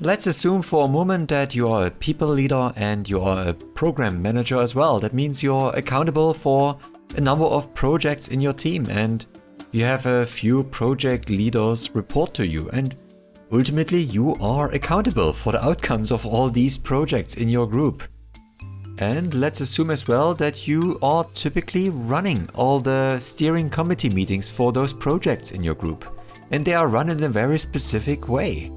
Let's assume for a moment that you are a people leader and you are a program manager as well. That means you're accountable for a number of projects in your team and you have a few project leaders report to you, and ultimately you are accountable for the outcomes of all these projects in your group. And let's assume as well that you are typically running all the steering committee meetings for those projects in your group, and they are run in a very specific way.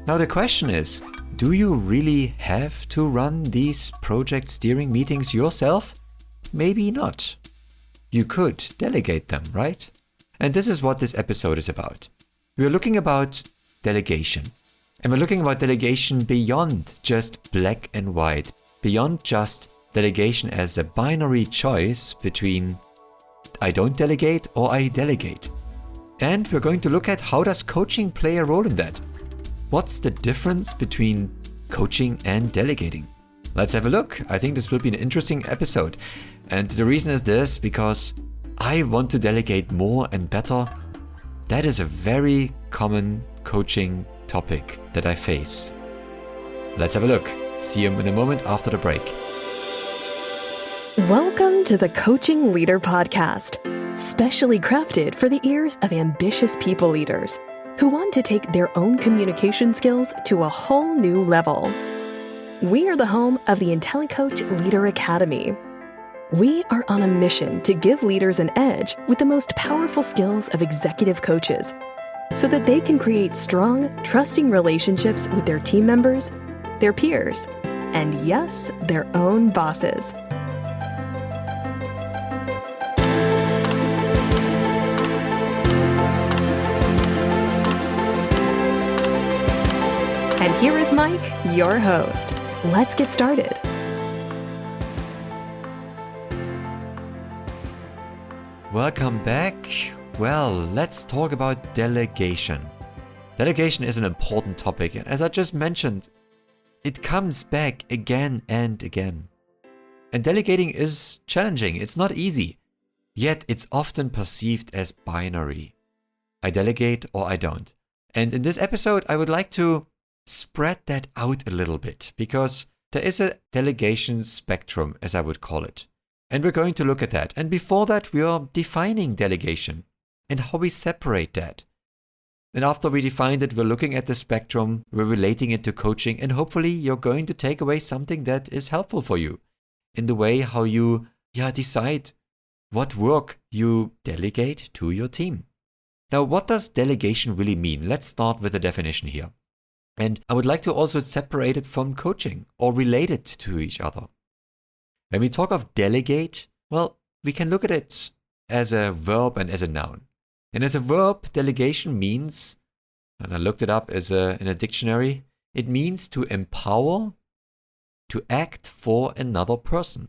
Now the question is, do you really have to run these project steering meetings yourself? Maybe not. You could delegate them, right? And this is what this episode is about. We're looking about delegation. And we're looking about delegation beyond just black and white, beyond just delegation as a binary choice between I don't delegate or I delegate. And we're going to look at how does coaching play a role in that? What's the difference between coaching and delegating? Let's have a look. I think this will be an interesting episode. And the reason is this, because I want to delegate more and better. That is a very common coaching topic that I face. Let's have a look. See you in a moment after the break. Welcome to the Coaching Leader Podcast, specially crafted for the ears of ambitious people leaders who want to take their own communication skills to a whole new level. We are the home of the IntelliCoach Leader Academy. We are on a mission to give leaders an edge with the most powerful skills of executive coaches so that they can create strong, trusting relationships with their team members, their peers, and yes, their own bosses. And here is Mike, your host. Let's get started. Welcome back. Well, let's talk about delegation. Delegation is an important topic, and as I just mentioned, it comes back again and again. And delegating is challenging, it's not easy, yet it's often perceived as binary. I delegate or I don't. And in this episode, I would like to spread that out a little bit, because there is a delegation spectrum, as I would call it. And we're going to look at that. And before that, we are defining delegation and how we separate that. And after we defined it, we're looking at the spectrum, we're relating it to coaching, and hopefully you're going to take away something that is helpful for you in the way how you decide what work you delegate to your team. Now, what does delegation really mean? Let's start with the definition here. And I would like to also separate it from coaching or relate it to each other. When we talk of delegate, well, we can look at it as a verb and as a noun. And as a verb, delegation means, and I looked it up in a dictionary, it means to empower, to act for another person.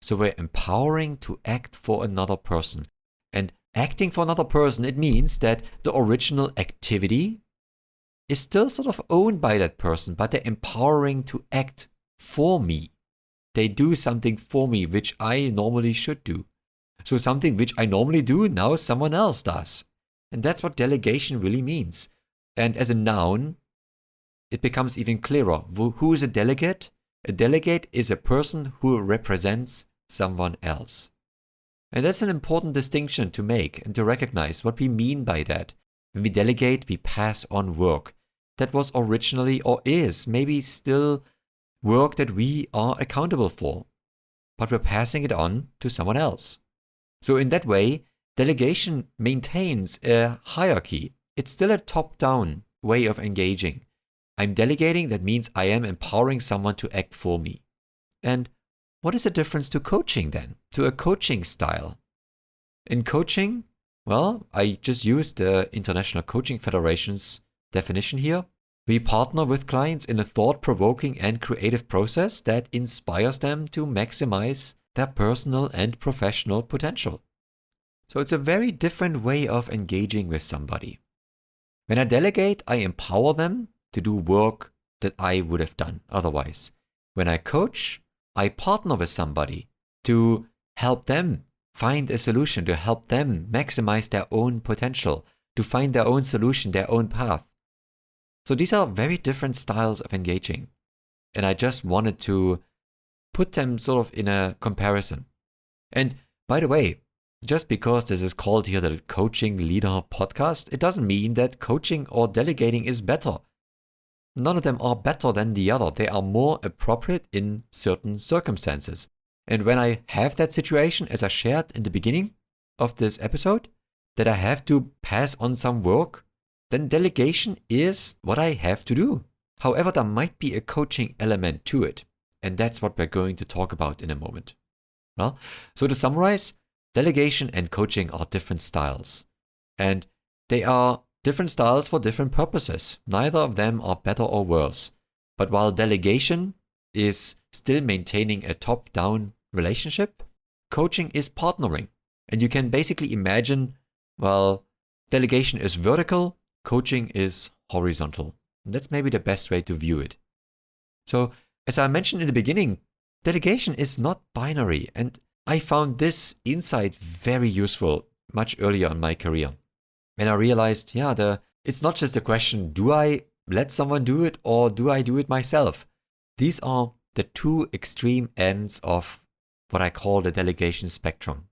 So we're empowering to act for another person. And acting for another person, it means that the original activity is still sort of owned by that person, but they're empowering to act for me. They do something for me which I normally should do. So something which I normally do, now someone else does. And that's what delegation really means. And as a noun, it becomes even clearer. Who is a delegate? A delegate is a person who represents someone else. And that's an important distinction to make and to recognize what we mean by that. When we delegate, we pass on work that was originally or is maybe still work that we are accountable for, but we're passing it on to someone else. So in that way, delegation maintains a hierarchy. It's still a top-down way of engaging. I'm delegating, that means I am empowering someone to act for me. And what is the difference to coaching then, to a coaching style? In coaching, well, I just used the International Coaching Federation's definition here. We partner with clients in a thought-provoking and creative process that inspires them to maximize their personal and professional potential. So it's a very different way of engaging with somebody. When I delegate, I empower them to do work that I would have done otherwise. When I coach, I partner with somebody to help them find a solution, to help them maximize their own potential, to find their own solution, their own path. So these are very different styles of engaging. And I just wanted to put them sort of in a comparison. And by the way, just because this is called here the Coaching Leader Podcast, it doesn't mean that coaching or delegating is better. None of them are better than the other. They are more appropriate in certain circumstances. And when I have that situation, as I shared in the beginning of this episode, that I have to pass on some work, then delegation is what I have to do. However, there might be a coaching element to it. And that's what we're going to talk about in a moment. Well, so to summarize, delegation and coaching are different styles. And they are different styles for different purposes. Neither of them are better or worse. But while delegation is still maintaining a top-down relationship, coaching is partnering. And you can basically imagine, well, delegation is vertical, coaching is horizontal. And that's maybe the best way to view it. So, as I mentioned in the beginning, delegation is not binary. And I found this insight very useful much earlier in my career. And I realized, it's not just a question, do I let someone do it or do I do it myself? These are the two extreme ends of what I call the delegation spectrum.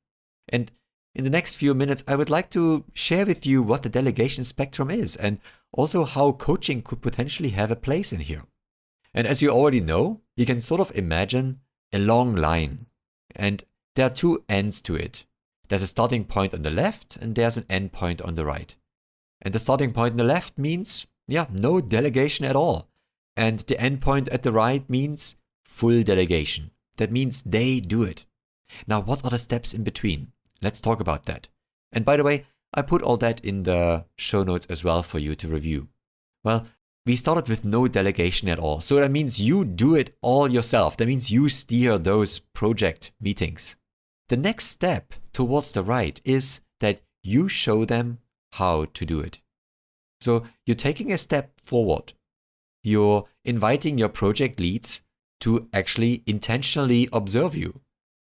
And in the next few minutes, I would like to share with you what the delegation spectrum is and also how coaching could potentially have a place in here. And as you already know, you can sort of imagine a long line. And there are two ends to it. There's a starting point on the left and there's an end point on the right. And the starting point on the left means, no delegation at all. And the end point at the right means full delegation. That means they do it. Now, what are the steps in between? Let's talk about that. And by the way, I put all that in the show notes as well for you to review. Well, we started with no delegation at all. So that means you do it all yourself. That means you steer those project meetings. The next step towards the right is that you show them how to do it. So you're taking a step forward. You're inviting your project leads to actually intentionally observe you.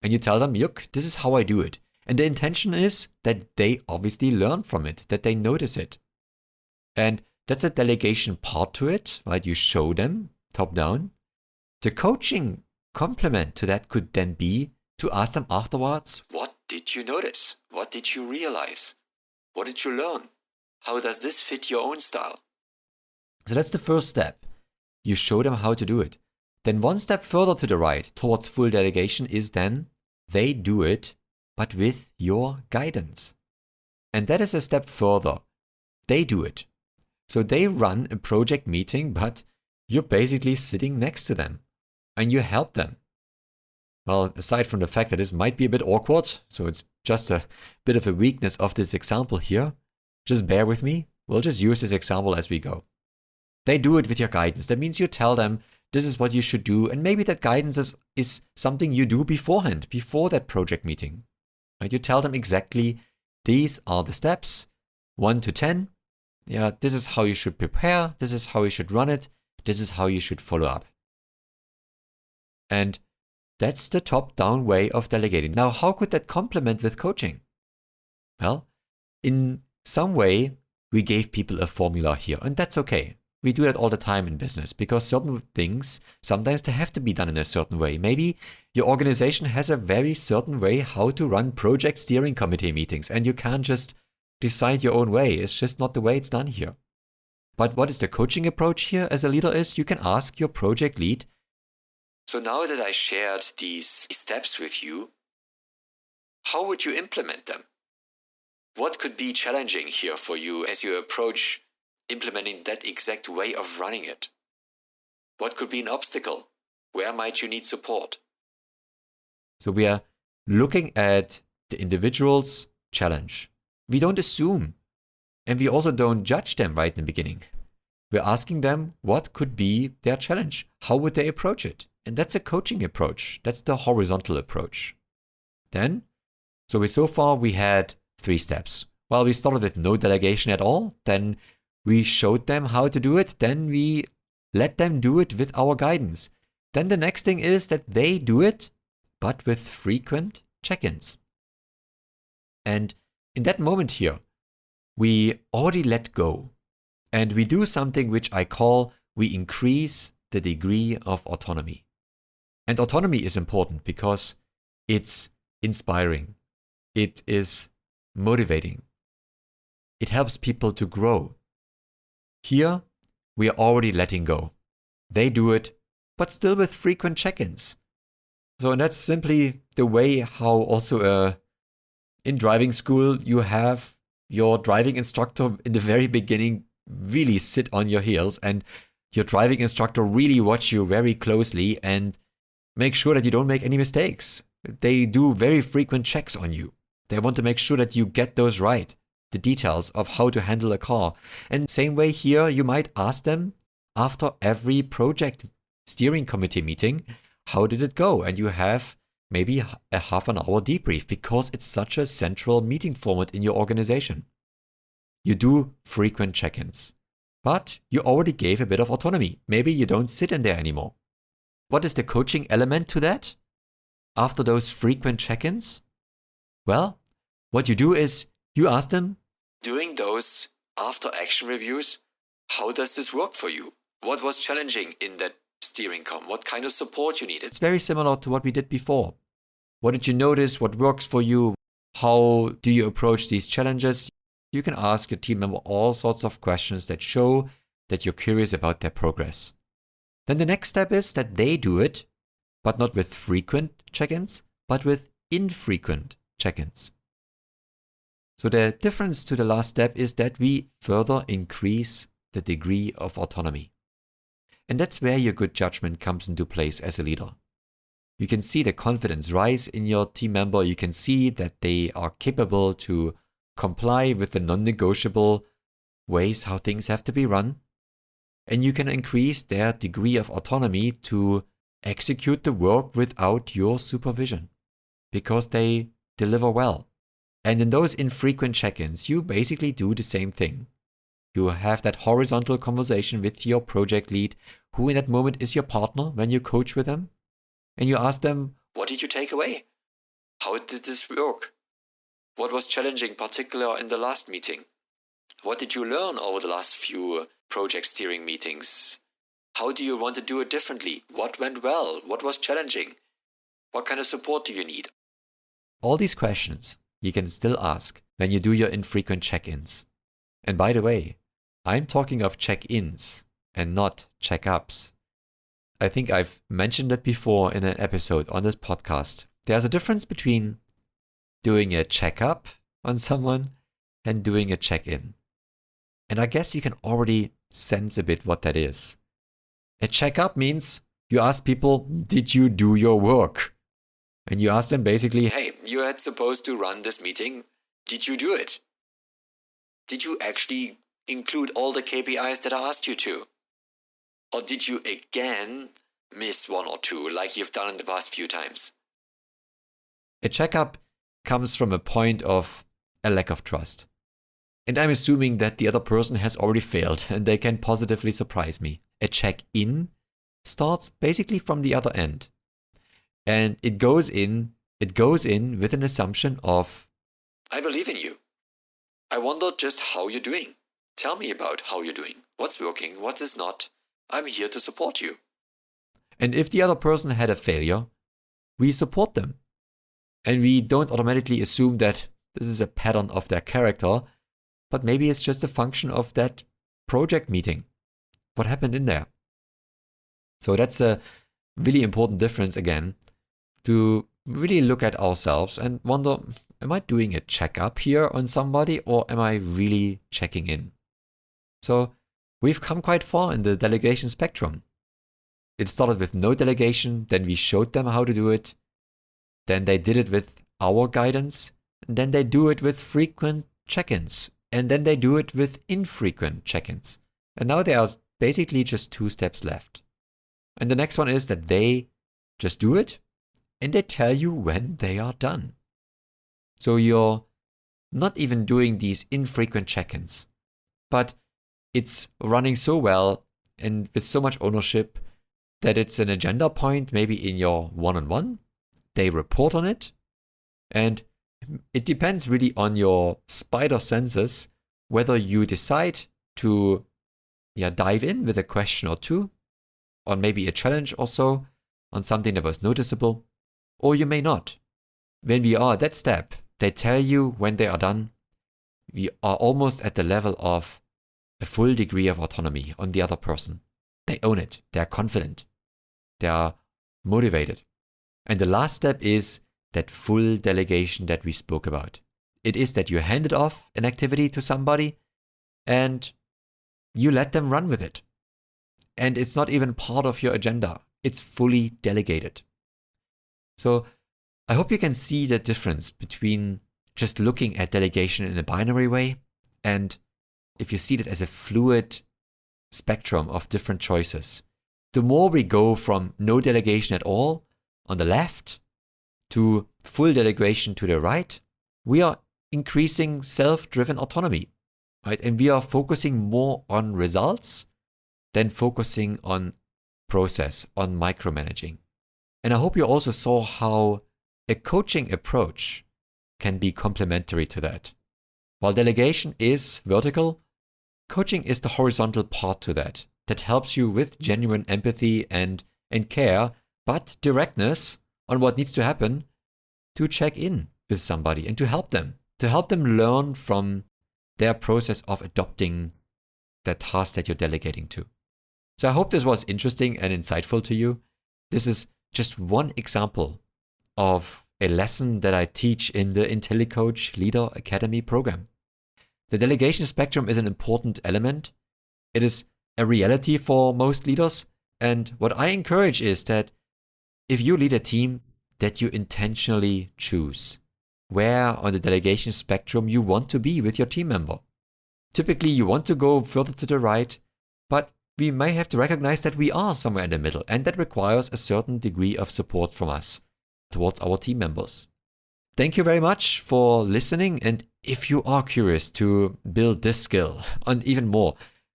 And you tell them, look, this is how I do it. And the intention is that they obviously learn from it, that they notice it. And that's a delegation part to it, right? You show them top down. The coaching complement to that could then be to ask them afterwards, what did you notice? What did you realize? What did you learn? How does this fit your own style? So that's the first step. You show them how to do it. Then one step further to the right towards full delegation is then they do it, but with your guidance. And that is a step further. They do it. So they run a project meeting, but you're basically sitting next to them and you help them. Well, aside from the fact that this might be a bit awkward, so it's just a bit of a weakness of this example here, just bear with me. We'll just use this example as we go. They do it with your guidance. That means you tell them this is what you should do, and maybe that guidance is something you do beforehand, before that project meeting. Right? You tell them exactly, these are the steps, 1 to 10. This is how you should prepare, this is how you should run it, this is how you should follow up. And that's the top-down way of delegating. Now, how could that complement with coaching? Well, in some way, we gave people a formula here, and that's okay. We do that all the time in business because certain things, sometimes they have to be done in a certain way. Maybe your organization has a very certain way how to run project steering committee meetings, and you can't just decide your own way. It's just not the way it's done here. But what is the coaching approach here as a leader is you can ask your project lead, so now that I shared these steps with you, how would you implement them? What could be challenging here for you as you approach implementing that exact way of running it? What could be an obstacle? Where might you need support? So we are looking at the individual's challenge. We don't assume, and we also don't judge them right in the beginning. We're asking them what could be their challenge. How would they approach it? And that's a coaching approach. That's the horizontal approach. Then, so far we had 3 steps. Well, we started with no delegation at all. Then we showed them how to do it. Then we let them do it with our guidance. Then the next thing is that they do it, but with frequent check-ins. And in that moment here, we already let go. And we do something which I call we increase the degree of autonomy. And autonomy is important because it's inspiring. It is motivating. It helps people to grow. Here, we are already letting go. They do it, but still with frequent check-ins. So and that's simply the way how also in driving school you have your driving instructor in the very beginning really sit on your heels, and your driving instructor really watch you very closely and make sure that you don't make any mistakes. They do very frequent checks on you. They want to make sure that you get those right, the details of how to handle a car. And same way here, you might ask them after every project steering committee meeting, how did it go? And you have maybe a half an hour debrief because it's such a central meeting format in your organization. You do frequent check-ins, but you already gave a bit of autonomy. Maybe you don't sit in there anymore. What is the coaching element to that? After those frequent check-ins? Well, what you do is you ask them, during those after action reviews, how does this work for you? What was challenging in that steering com? What kind of support you needed? It's very similar to what we did before. What did you notice? What works for you? How do you approach these challenges? You can ask your team member all sorts of questions that show that you're curious about their progress. Then the next step is that they do it, but not with frequent check-ins, but with infrequent check-ins. So the difference to the last step is that we further increase the degree of autonomy. And that's where your good judgment comes into place as a leader. You can see the confidence rise in your team member. You can see that they are capable to comply with the non-negotiable ways how things have to be run. And you can increase their degree of autonomy to execute the work without your supervision because they deliver well. And in those infrequent check-ins, you basically do the same thing. You have that horizontal conversation with your project lead, who in that moment is your partner when you coach with them. And you ask them, what did you take away? How did this work? What was challenging, particularly in the last meeting? What did you learn over the last few project steering meetings? How do you want to do it differently? What went well? What was challenging? What kind of support do you need? All these questions you can still ask when you do your infrequent check-ins. And by the way, I'm talking of check-ins and not check-ups. I think I've mentioned it before in an episode on this podcast. There's a difference between doing a check-up on someone and doing a check-in. And I guess you can already sense a bit what that is. A check-up means you ask people, did you do your work? And you ask them basically, hey, you had supposed to run this meeting. Did you do it? Did you actually include all the KPIs that I asked you to? Or did you again miss one or two like you've done in the past few times? A checkup comes from a point of a lack of trust. And I'm assuming that the other person has already failed and they can positively surprise me. A check-in starts basically from the other end. And it goes in with an assumption of, I believe in you. I wonder just how you're doing. Tell me about how you're doing. What's working, what is not. I'm here to support you. And if the other person had a failure, we support them. And we don't automatically assume that this is a pattern of their character, but maybe it's just a function of that project meeting. What happened in there? So that's a really important difference again, to really look at ourselves and wonder, am I doing a checkup here on somebody or am I really checking in? So we've come quite far in the delegation spectrum. It started with no delegation, then we showed them how to do it, then they did it with our guidance, and then they do it with frequent check-ins, and then they do it with infrequent check-ins. And now there are basically just 2 steps left. And the next one is that they just do it, and they tell you when they are done. So you're not even doing these infrequent check-ins, but it's running so well and with so much ownership that it's an agenda point, maybe in your one-on-one. They report on it, and it depends really on your spider senses whether you decide to dive in with a question or two, on maybe a challenge or so, on something that was noticeable, or you may not. When we are at that step, they tell you when they are done. We are almost at the level of a full degree of autonomy on the other person. They own it. They are confident. They are motivated. And the last step is that full delegation that we spoke about. It is that you handed off an activity to somebody and you let them run with it. And it's not even part of your agenda. It's fully delegated. So I hope you can see the difference between just looking at delegation in a binary way and if you see it as a fluid spectrum of different choices. The more we go from no delegation at all on the left to full delegation to the right, we are increasing self-driven autonomy, right? And we are focusing more on results than focusing on process, on micromanaging. And I hope you also saw how a coaching approach can be complementary to that. While delegation is vertical, coaching is the horizontal part to that helps you with genuine empathy and care, but directness on what needs to happen to check in with somebody and to help them learn from their process of adopting the task that you're delegating to. So I hope this was interesting and insightful to you. This is just one example of a lesson that I teach in the IntelliCoach Leader Academy program. The delegation spectrum is an important element. It is a reality for most leaders. And what I encourage is that if you lead a team, that you intentionally choose where on the delegation spectrum you want to be with your team member. Typically, you want to go further to the right, but we may have to recognize that we are somewhere in the middle, and that requires a certain degree of support from us towards our team members. Thank you very much for listening, and if you are curious to build this skill and even more,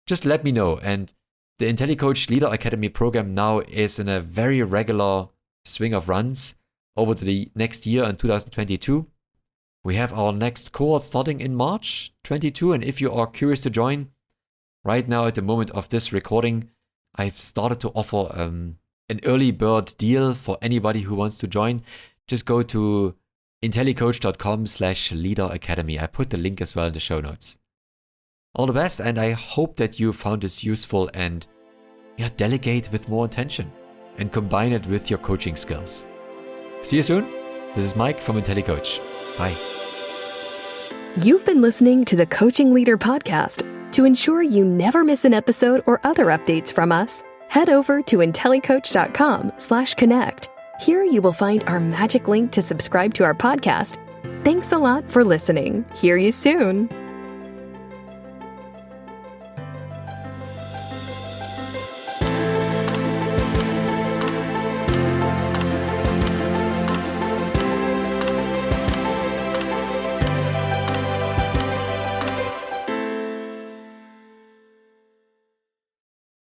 just let me know. And the IntelliCoach Leader Academy program now is in a very regular swing of runs over the next year in 2022. We have our next cohort starting in March 22, and if you are curious to join, right now at the moment of this recording, I've started to offer an early bird deal for anybody who wants to join. Just go to intellicoach.com/Leader Academy. I put the link as well in the show notes. All the best, and I hope that you found this useful and delegate with more intention and combine it with your coaching skills. See you soon. This is Mike from IntelliCoach. Bye. You've been listening to the Coaching Leader Podcast. To ensure you never miss an episode or other updates from us, head over to intellicoach.com/connect. Here you will find our magic link to subscribe to our podcast. Thanks a lot for listening. Hear you soon.